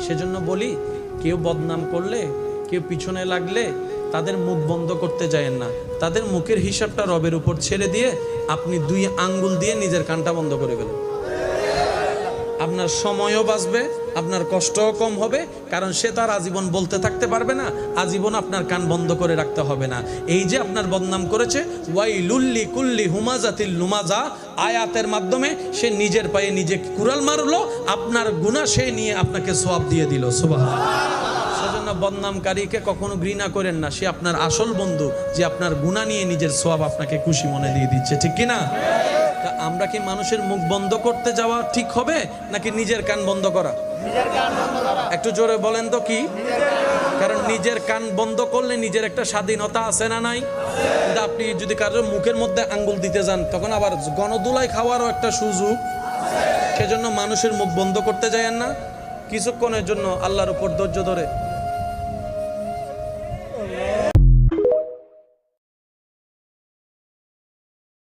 সেজন্য বলি, কেউ বদনাম করলে, কেউ পিছনে লাগলে তাদের মুখ বন্ধ করতে যায়েন না। তাদের মুখের হিসাবটা রবের উপর ছেড়ে দিয়ে আপনি 2 আঙ্গুল দিয়ে নিজের কানটা বন্ধ করে ফেলেন। আপনার সময়ও বাঁচবে, আপনার কষ্টও কম হবে, কারণ সে তার আজীবন বলতে থাকতে পারবে না, আজীবন আপনার কান বন্ধ করে রাখতে হবে না। এই যে আপনার বদনাম করেছে, ওয়াইলুল্লি কুল্লি হুমাজাতিল লুমাজা, আয়াতের মাধ্যমে সে নিজের পায়ে নিজে কুড়াল মারলো, আপনার গুনাহ সে নিয়ে আপনাকে সওয়াব দিয়ে দিল। সুবহানাল্লাহ। সেজন্য বদনামকারীকে কখনো ঘৃণা করেন না, সে আপনার আসল বন্ধু, যে আপনার গুনাহ নিয়ে নিজের সওয়াব আপনাকে খুশি মনে দিয়ে দিচ্ছে, ঠিক কিনা? আমরা কি মানুষের মুখ বন্ধ করতে যাওয়া ঠিক হবে, নাকি নিজের কান বন্ধ করা? একটু জোরে বলেন তো কি? কারণ নিজের কান বন্ধ করলে নিজের একটা স্বাধীনতা আছে না নাই? কিন্তু আপনি যদি কারোর মুখের মধ্যে আঙ্গুল দিতে যান, তখন আবার গণদুলাই খাওয়ারও একটা সুযোগ। সেজন্য মানুষের মুখ বন্ধ করতে যায়েন না। কিছুক্ষণের জন্য আল্লাহর উপর ধৈর্য ধরে